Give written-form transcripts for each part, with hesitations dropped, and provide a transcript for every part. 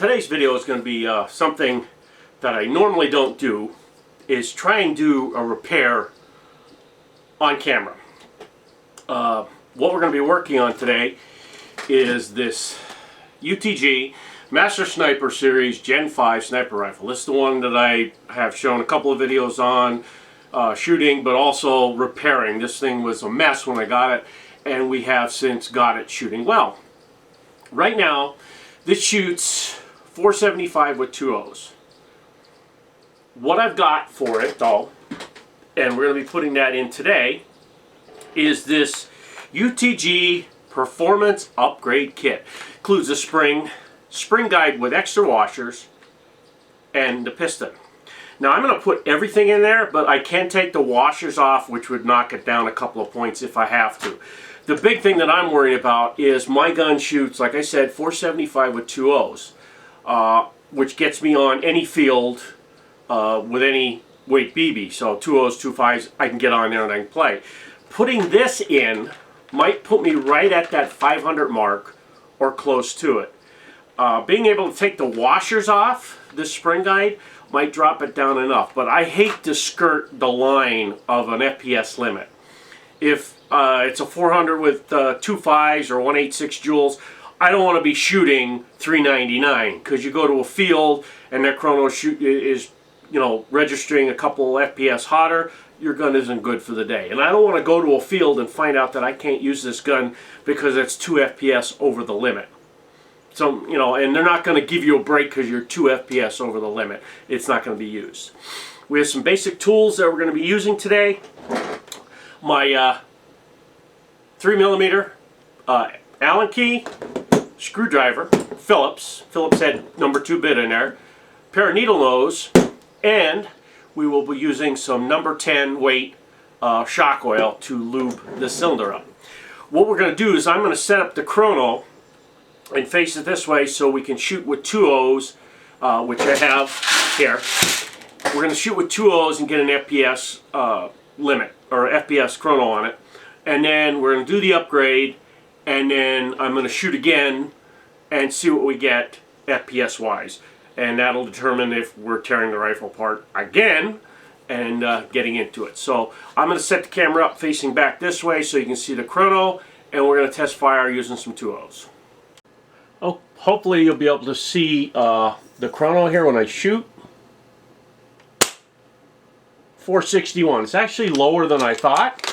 Today's video is going to be something that I normally don't do, is try and do a repair on camera. What we're going to be working on today is this UTG Master Sniper Series Gen 5 sniper rifle. This is the one that I have shown a couple of videos on shooting, but also repairing. This thing was a mess when I got it, and we have since got it shooting well. Right now, this shoots 475 with 2.0s. What I've got for it, though, and we're going to be putting that in today, is this UTG Performance Upgrade Kit. Includes a spring guide with extra washers, and the piston. Now I'm going to put everything in there, but I can take the washers off, which would knock it down a couple of points if I have to. The big thing that I'm worried about is my gun shoots, like I said, 475 with 2.0s, which gets me on any field with any weight BB. So 2.0s, 2.5s, I can get on there and I can play. Putting this in might put me right at that 500 mark or close to it. Being able to take the washers off, this spring guide, might drop it down enough. But I hate to skirt the line of an FPS limit. If it's a 400 with 2.5s or 186 joules, I don't want to be shooting 399, because you go to a field and that Chrono is, you know, registering a couple FPS hotter, your gun isn't good for the day. And I don't want to go to a field and find out that I can't use this gun because it's 2 FPS over the limit. So, you know, and they're not going to give you a break because you're 2 FPS over the limit. It's not going to be used. We have some basic tools that we're going to be using today. My 3mm Allen key, screwdriver, Phillips head number 2 bit in there, pair of needle nose, and we will be using some number 10 weight shock oil to lube the cylinder up. What we're going to do is I'm going to set up the Chrono and face it this way so we can shoot with 2.0s, which I have here. We're going to shoot with 2.0s and get an FPS limit, or FPS Chrono on it. And then we're going to do the upgrade, and then I'm going to shoot again and see what we get FPS wise. And that'll determine if we're tearing the rifle apart again and getting into it. So I'm going to set the camera up facing back this way so you can see the Chrono, and we're going to test fire using some 2.0s. Oh, hopefully you'll be able to see the Chrono here when I shoot. 461. It's actually lower than I thought.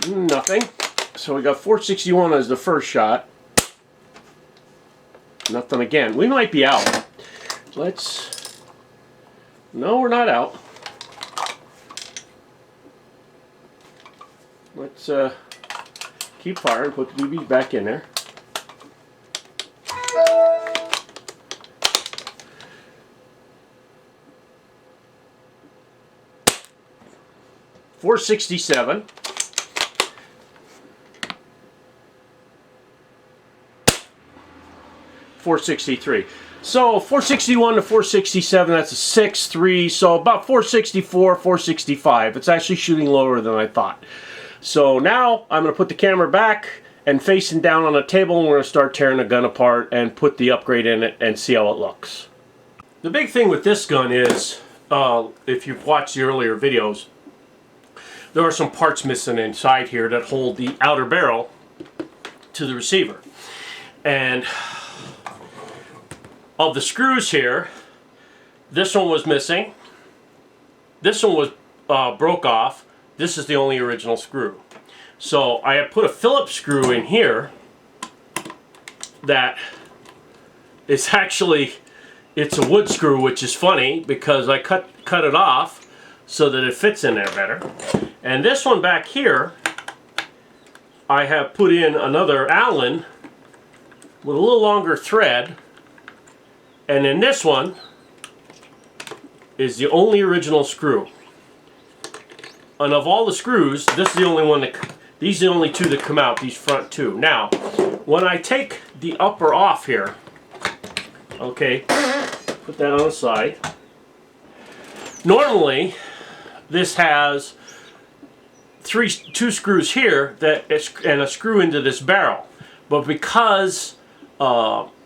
Nothing. So we got 461 as the first shot. Nothing again. We might be out. Let's... No, we're not out. Let's keep firing, put the BBs back in there. .467. .463. So 461 to 467, that's a 6.3, so about 464, 465. It's actually shooting lower than I thought. So now I'm going to put the camera back and facing down on a table, and we're going to start tearing the gun apart and put the upgrade in it and see how it looks. The big thing with this gun is, if you've watched the earlier videos, there are some parts missing inside here that hold the outer barrel to the receiver. And of the screws here, this one was missing, this one was broke off. This is the only original screw. So I have put a Phillips screw in here that is actually, it's a wood screw, which is funny because I cut it off so that it fits in there better. And this one back here, I have put in another Allen with a little longer thread. And then this one is the only original screw. And of all the screws, this is the only one that, these are the only two that come out, these front two. Now, when I take the upper off here, okay, put that on the side. Normally, this has two screws here and a screw into this barrel. But because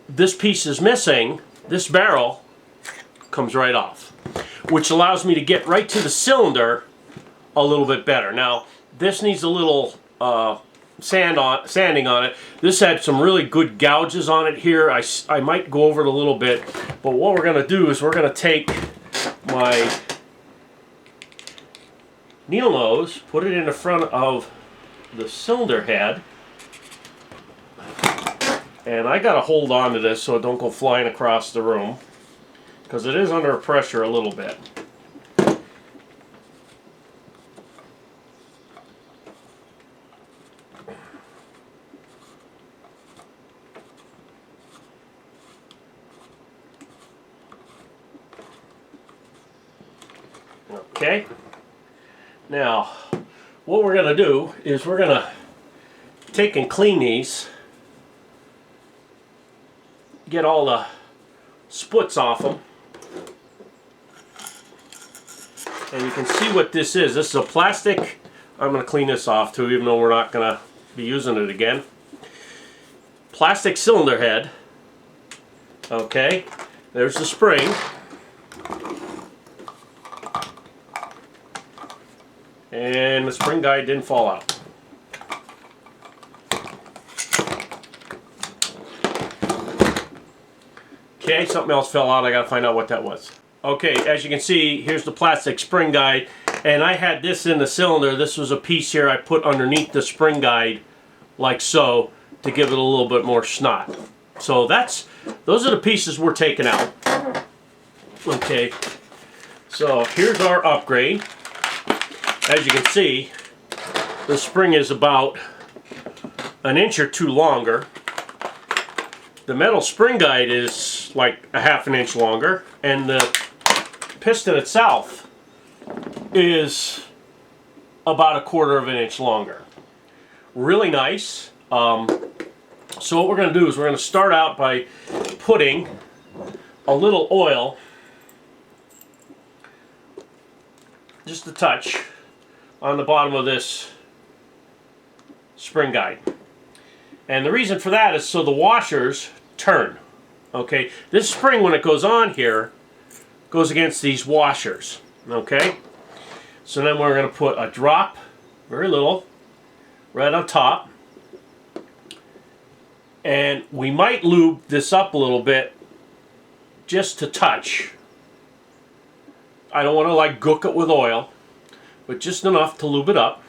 this piece is missing, this barrel comes right off, which allows me to get right to the cylinder a little bit better. Now, this needs a little sanding on it. This had some really good gouges on it here. I might go over it a little bit, but what we're going to do is we're going to take my needle nose, put it in the front of the cylinder head, and I got to hold on to this so it don't go flying across the room, because it is under pressure a little bit. Okay, now what we're going to do is we're going to take and clean these, get all the splits off them, and you can see what this is. This is a plastic, I'm going to clean this off too, even though we're not going to be using it again. Plastic cylinder head. Okay, there's the spring. And the spring guide didn't fall out. Okay, something else fell out. I gotta find out what that was. Okay, as you can see, here's the plastic spring guide, and I had this in the cylinder. This was a piece here I put underneath the spring guide, like so, to give it a little bit more snot. So those are the pieces we're taking out. Okay, so here's our upgrade. As you can see, the spring is about an inch or two longer. The metal spring guide is like a half an inch longer, and the piston itself is about a quarter of an inch longer. Really nice. So what we're going to do is we're going to start out by putting a little oil, just a touch, on the bottom of this spring guide. And the reason for that is so the washers turn. Okay, this spring, when it goes on here, goes against these washers. Okay, so then we're going to put a drop, very little, right on top. And we might lube this up a little bit, just to touch. I don't want to like gook it with oil, but just enough to lube it up.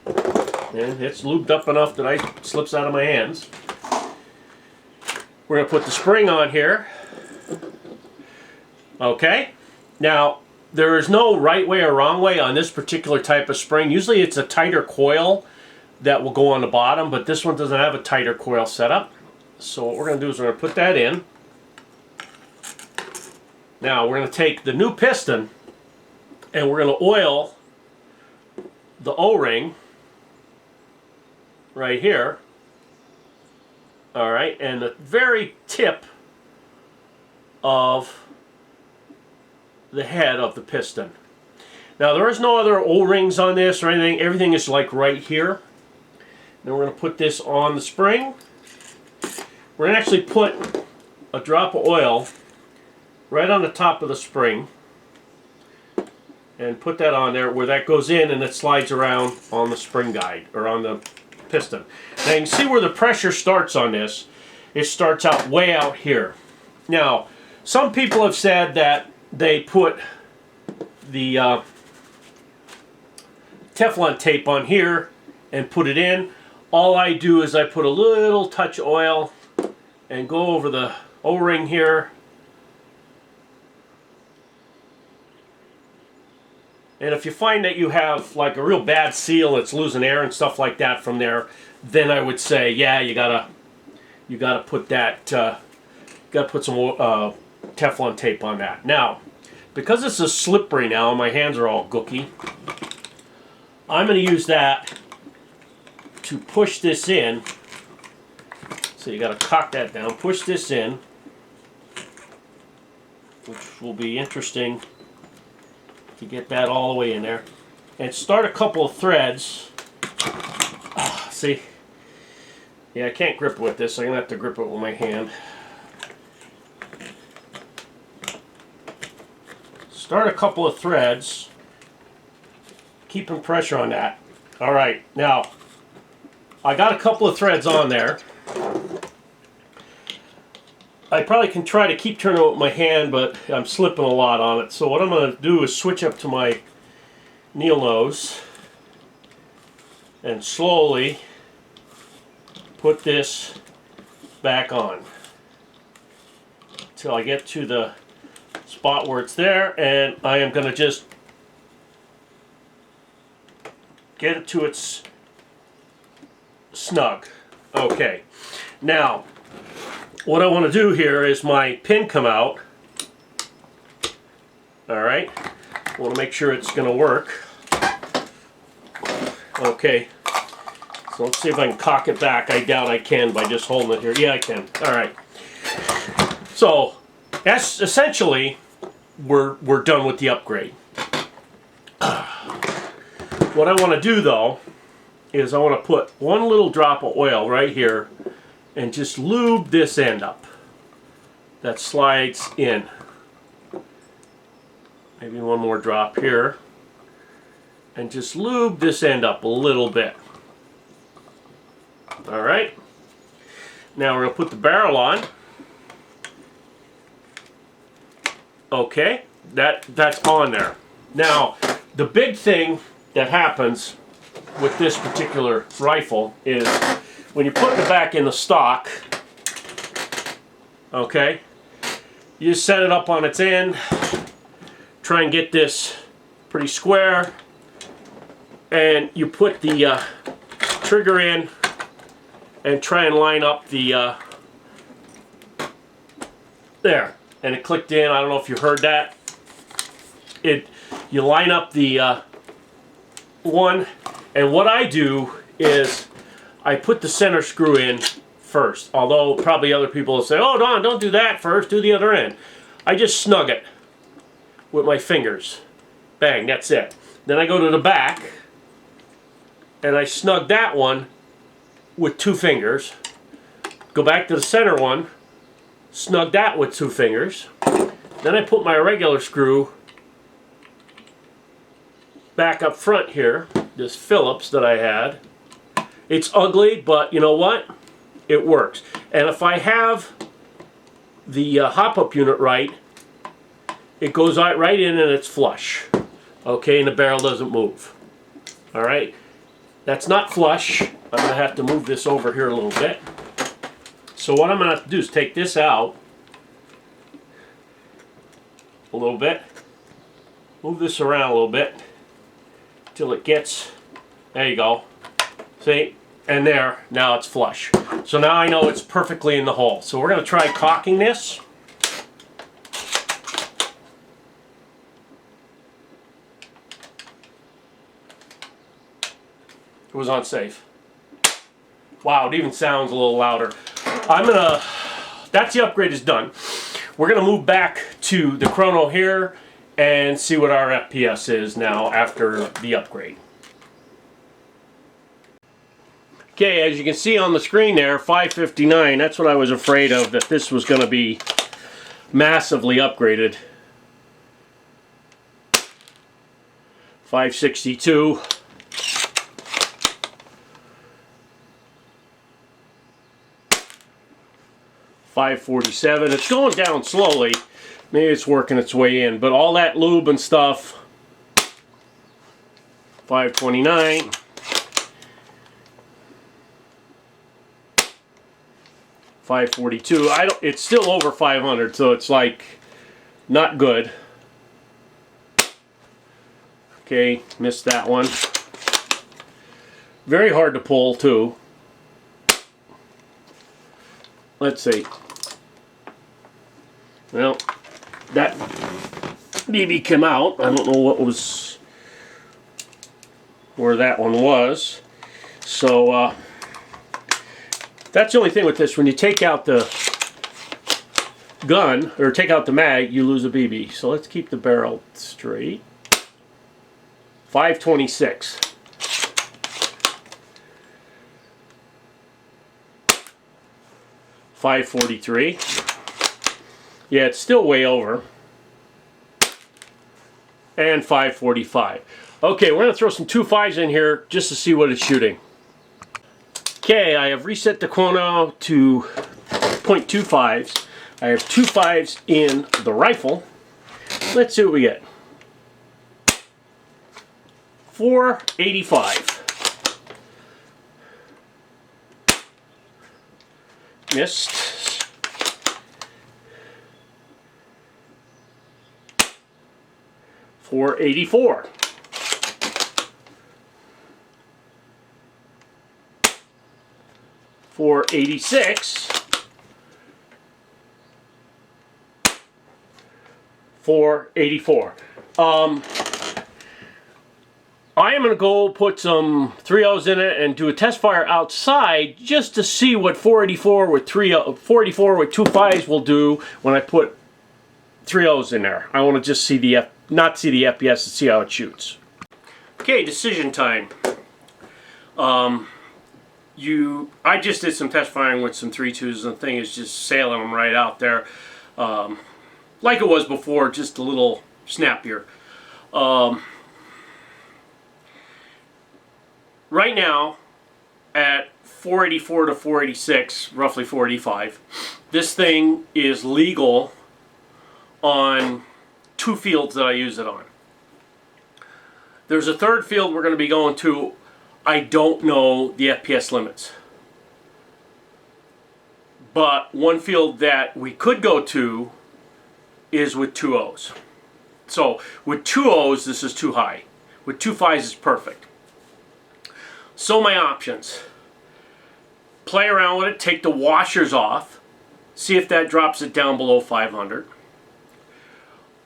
And it's lubed up enough that it slips out of my hands. We're going to put the spring on here. Okay. Now, there is no right way or wrong way on this particular type of spring. Usually it's a tighter coil that will go on the bottom, but this one doesn't have a tighter coil setup. So what we're going to do is we're going to put that in. Now, we're going to take the new piston and we're going to oil the O-ring right here, all right, and the very tip of the head of the piston. Now there is no other O-rings on this or anything. Everything is like right here. Then we're going to put this on the spring. We're going to actually put a drop of oil right on the top of the spring and put that on there where that goes in and it slides around on the spring guide or on the piston. Now you can see where the pressure starts on this. It starts out way out here. Now some people have said that they put the Teflon tape on here and put it in. All I do is I put a little touch of oil and go over the O-ring here. And if you find that you have like a real bad seal, it's losing air and stuff like that from there, then I would say, yeah, you gotta put that, gotta put some Teflon tape on that. Now, because this is slippery now, and my hands are all gooky, I'm going to use that to push this in. So you got to cock that down, push this in, which will be interesting to get that all the way in there. and start a couple of threads. See? Yeah, I can't grip it with this, so I'm going to have to grip it with my hand. Start a couple of threads, keeping pressure on that. Alright, now, I got a couple of threads on there. I probably can try to keep turning it with my hand, but I'm slipping a lot on it. So what I'm going to do is switch up to my needle nose and slowly put this back on until I get to the spot where it's there, and I am going to just get it to its snug. Okay, now what I want to do here is my pin come out. Alright, I want to make sure it's going to work. Okay, so let's see if I can cock it back. I doubt I can by just holding it here. Yeah, I can. Alright, so that's essentially we're done with the upgrade. What I want to do though is I want to put one little drop of oil right here and just lube this end up that slides in. Maybe one more drop here, and just lube this end up a little bit. Alright, now we're going to put the barrel on. Okay, that's on there. Now, the big thing that happens with this particular rifle is when you're putting it back in the stock, okay, you just set it up on its end, try and get this pretty square, and you put the trigger in and try and line up the there, and it clicked in. I don't know if you heard that. You line up the one, and what I do is I put the center screw in first, although probably other people will say, oh Don, don't do that first, do the other end. I just snug it with my fingers. Bang, that's it. Then I go to the back and I snug that one with 2 fingers. Go back to the center one, snug that with 2 fingers. Then I put my regular screw back up front here, this Phillips that I had. It's ugly, but you know what? It works. And if I have the hop-up unit right, it goes right in and it's flush. Okay, and the barrel doesn't move. Alright, that's not flush. I'm going to have to move this over here a little bit. So what I'm going to have to do is take this out a little bit, move this around a little bit till it gets, there you go, see, and there, now it's flush. So now I know it's perfectly in the hole. So we're going to try cocking this. It was unsafe. Wow, it even sounds a little louder. That's the upgrade is done. We're gonna move back to the Chrono here and see what our FPS is now after the upgrade. Okay, as you can see on the screen there, 559, that's what I was afraid of, that this was gonna be massively upgraded. 562. 547. It's going down slowly. Maybe it's working its way in, but all that lube and stuff. 529. 542. It's still over 500, so it's like not good. Okay, missed that one. Very hard to pull too. Let's see. Well, that BB came out. I don't know where that one was. So that's the only thing with this. When you take out the gun, or take out the mag, you lose a BB. So let's keep the barrel straight. 526. $543. Yeah, it's still way over. And $545. Okay, we're going to throw some 2.5s in here just to see what it's shooting. Okay, I have reset the Chrono to 0.25s. I have 2.5s in the rifle. Let's see what we get. 485. Missed. 484. 486. 484. I am going to go put some 3.0s in it and do a test fire outside just to see what 484 with 2.5s will do when I put 3.0s in there. I want to just see the not see the FPS and see how it shoots. Okay, decision time. I just did some test firing with some 3.2s and the thing is just sailing them right out there. Like it was before, just a little snappier. Right now, at 484 to 486, roughly 485, this thing is legal on 2 fields that I use it on. There's a third field we're going to be going to. I don't know the FPS limits. But one field that we could go to is with 2.0s. So with 2.0s, this is too high. With 2.5s, it's perfect. So my options: play around with it, take the washers off, see if that drops it down below 500.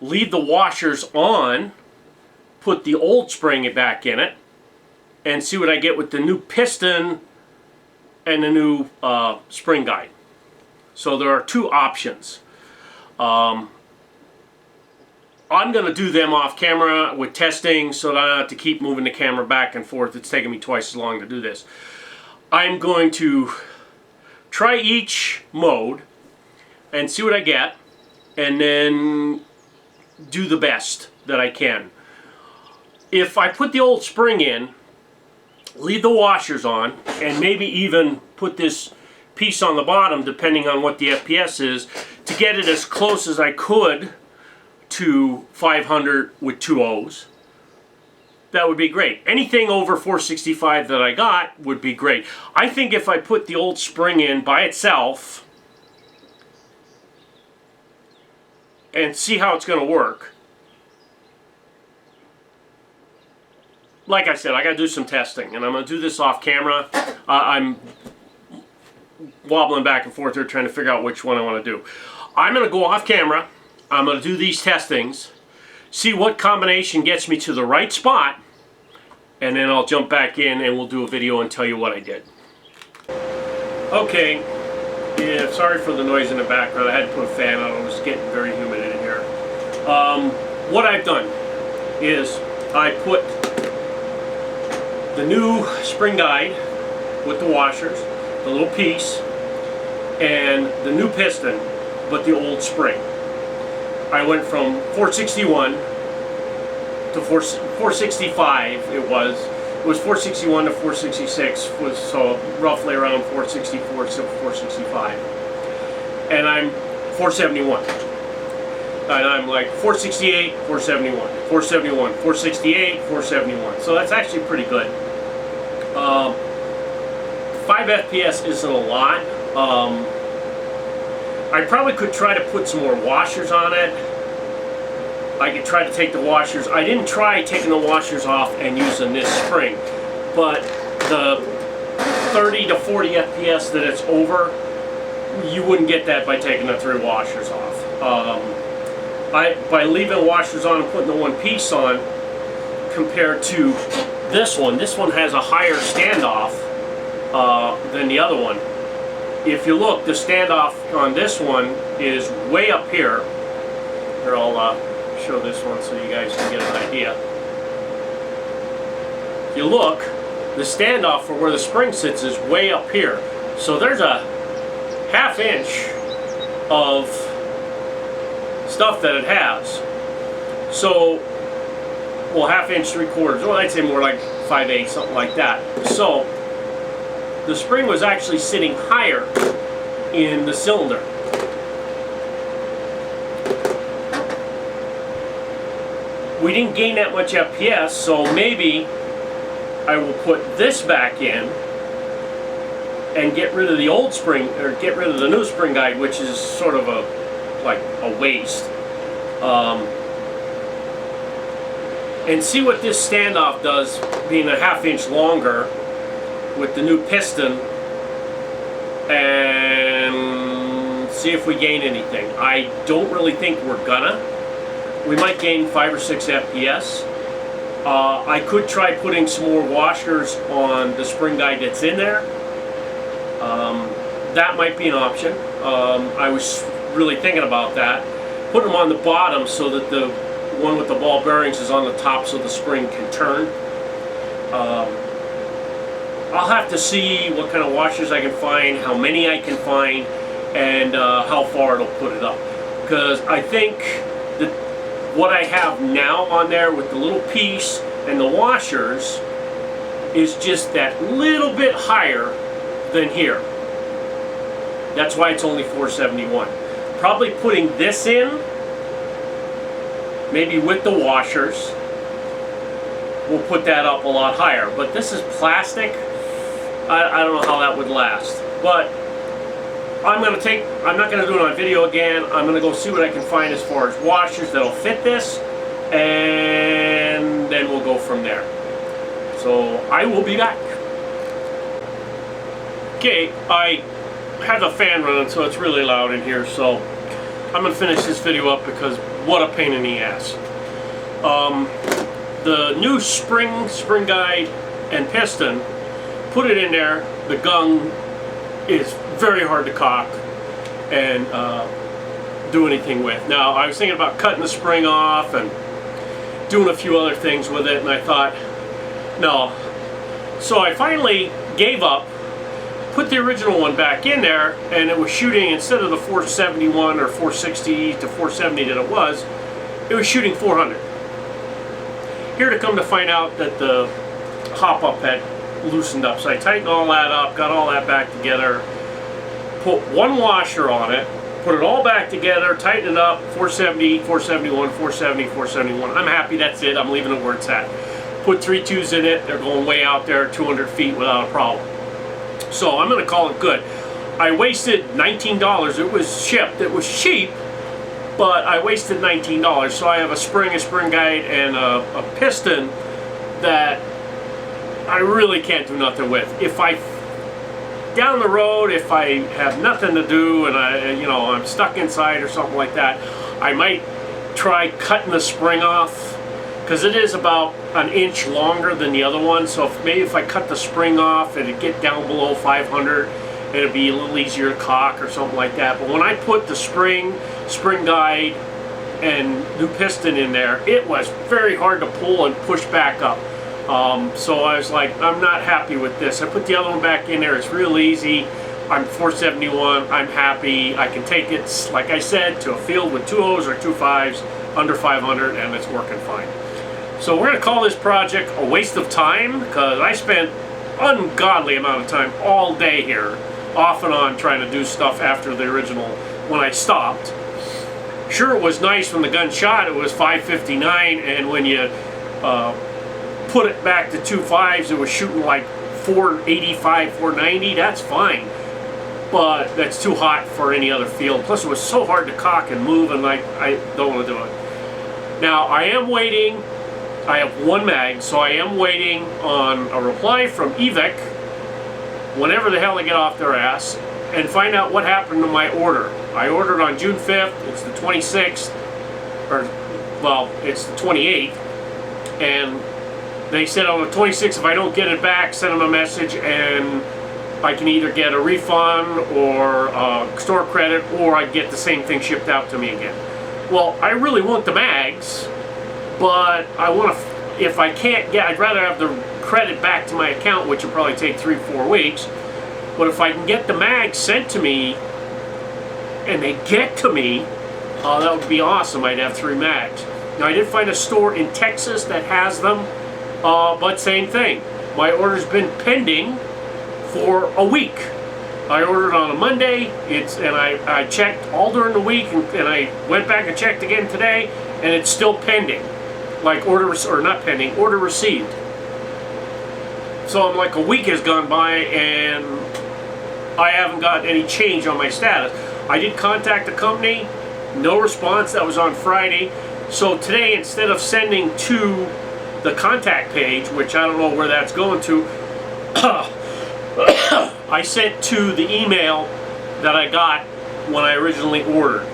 Leave the washers on, put the old spring back in it, and see what I get with the new piston and the new spring guide. So there are 2 options. I'm going to do them off camera with testing so that I don't have to keep moving the camera back and forth. It's taken me twice as long to do this. I'm going to try each mode and see what I get, and then do the best that I can. If I put the old spring in, leave the washers on, and maybe even put this piece on the bottom, depending on what the FPS is, to get it as close as I could to 500 with 2.0s, that would be great. Anything over 465 that I got would be great. I think if I put the old spring in by itself and see how it's going to work, like I said, I got to do some testing, and I'm going to do this off camera. I'm wobbling back and forth here trying to figure out which one I want to do. I'm going to go off camera. I'm going to do these testings, see what combination gets me to the right spot, and then I'll jump back in and we'll do a video and tell you what I did. Okay, yeah, sorry for the noise in the background. I had to put a fan on. It was getting very humid in here. What I've done is I put the new spring guide with the washers, the little piece, and the new piston, but the old spring. I went from 461 to 465. It was 461 to 466, was so roughly around 464 to 465, and I'm 471, and I'm like 468, 471, 471, 468, 471. So that's actually pretty good. 5 FPS isn't a lot. I probably could try to put some more washers on it. I could try to take the washers. I didn't try taking the washers off and using this spring, but the 30 to 40 FPS that it's over, you wouldn't get that by taking the 3 washers off. By leaving washers on and putting the one piece on, compared to this one has a higher standoff than the other one. If you look, the standoff on this one is way up here. Here, I'll show this one so you guys can get an idea. you look, the standoff for where the spring sits is way up here. So there's a ½ inch of stuff that it has. So, well, ½ inch, 3/4, well, I'd say more like 5/8, something like that. So the spring was actually sitting higher in the cylinder. We didn't gain that much FPS, so maybe I will put this back in and get rid of the old spring, or get rid of the new spring guide, which is sort of like a waste. And see what this standoff does, being a ½ inch longer with the new piston, and see if we gain anything. I don't really think we're gonna. We might gain 5 or 6 FPS. I could try putting some more washers on the spring guide that's in there. That might be an option. I was really thinking about that. Put them on the bottom so that the one with the ball bearings is on the top so the spring can turn. I'll have to see what kind of washers I can find, how many I can find, and how far it'll put it up. Because I think that what I have now on there with the little piece and the washers is just that little bit higher than here. That's why it's only 471. Probably putting this in, maybe with the washers, we'll put that up a lot higher. But this is plastic. I don't know how that would last. But I'm not going to do it on video again. I'm going to go see what I can find as far as washers that'll fit this, and then we'll go from there. So I will be back. Okay, I have the fan running, so it's really loud in here, so I'm going to finish this video up because what a pain in the ass. The new spring guide and piston, put it in there, the gung is very hard to cock and do anything with. Now, I was thinking about cutting the spring off and doing a few other things with it, and I thought, no. So I finally gave up, put the original one back in there, and it was shooting, instead of the 471 or 460 to 470 that it was shooting 400. Here to come to find out that the hop-up had loosened up. So I tightened all that up, got all that back together, put one washer on it, put it all back together, tighten it up, 470, 471, 470, 471. I'm happy, that's it, I'm leaving it where it's at. Put 3 2s in it, they're going way out there, 200 feet without a problem. So I'm going to call it good. I wasted $19, it was shipped, it was cheap, but I wasted $19. So I have a spring guide, and a piston that I really can't do nothing with. If down the road, if I have nothing to do and I'm stuck inside or something like that, I might try cutting the spring off, because it is about an inch longer than the other one. So maybe if I cut the spring off, it'd get down below 500, it'd be a little easier to cock or something like that. But when I put the spring guide and new piston in there, it was very hard to pull and push back up. So I was like, I'm not happy with this. I put the other one back in there, it's real easy. I'm 471, I'm happy. I can take it, like I said, to a field with 2 O's or 2 5s under 500, and it's working fine. So we're going to call this project a waste of time, because I spent ungodly amount of time all day here, off and on, trying to do stuff after the original when I stopped. Sure, it was nice when the gun shot, it was 559, and when you put it back to 2 5s, it was shooting like 485, 490, that's fine. But that's too hot for any other field. Plus it was so hard to cock and move, and I don't want to do it. Now I am waiting, I have 1 mag, so I am waiting on a reply from EVIC, whenever the hell they get off their ass, and find out what happened to my order. I ordered on June 5th, it's the 26th, or, well, it's the 28th, and they said on the 26th, if I don't get it back, send them a message, and I can either get a refund or store credit, or I get the same thing shipped out to me again. Well, I really want the mags, but I want to, if I can't get, I'd rather have the credit back to my account, which will probably take 3-4 weeks. But if I can get the mags sent to me, and they get to me, that would be awesome. I'd have 3 mags. Now, I did find a store in Texas that has them, but same thing. My order's been pending for a week. I ordered on a Monday, and I checked all during the week, and I went back and checked again today, and it's still pending. Like order received. So I'm like, a week has gone by, and I haven't got any change on my status. I did contact the company, no response. That was on Friday. So today, instead of sending to the contact page, which I don't know where that's going to, I sent to the email that I got when I originally ordered.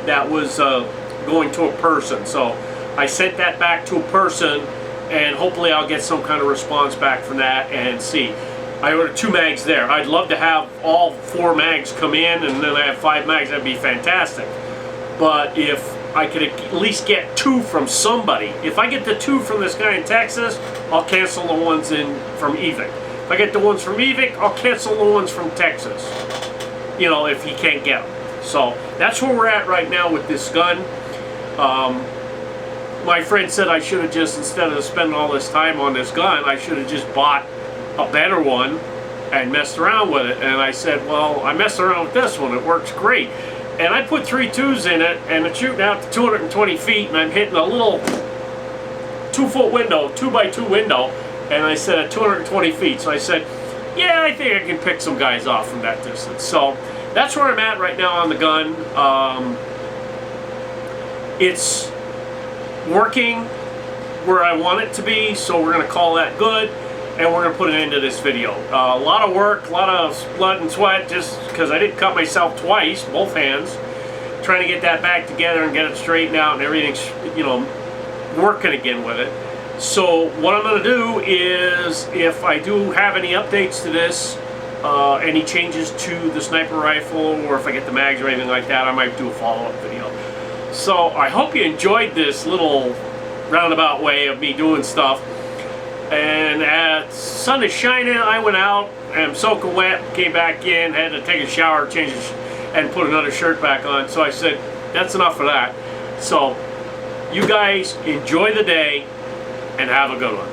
That was going to a person. So I sent that back to a person, and hopefully I'll get some kind of response back from that and see. I ordered 2 mags there. I'd love to have all 4 mags come in, and then I have 5 mags. That'd be fantastic. But if I could at least get 2 from somebody. If I get the 2 from this guy in Texas, I'll cancel the ones from Evic. If I get the ones from Evic, I'll cancel the ones from Texas. You know, if he can't get them. So that's where we're at right now with this gun. My friend said I should have just, instead of spending all this time on this gun, I should have just bought a better one and messed around with it. And I said, well, I messed around with this one. It works great. And I put 3 2s in it, and it's shooting out to 220 feet, and I'm hitting a little 2-foot window, 2x2 window, and I said at 220 feet. So I said, yeah, I think I can pick some guys off from that distance. So that's where I'm at right now on the gun. It's working where I want it to be, so we're going to call that good, and we're going to put an end to this video. A lot of work, a lot of blood and sweat, just because I did cut myself twice, both hands, trying to get that back together and get it straightened out and everything's, you know, working again with it. So what I'm going to do is, if I do have any updates to this, any changes to the sniper rifle, or if I get the mags or anything like that, I might do a follow-up video. So I hope you enjoyed this little roundabout way of me doing stuff. And as sun is shining, I went out and I'm soaking wet, came back in, had to take a shower, change and put another shirt back on. So I said, that's enough of that. So you guys enjoy the day and have a good one.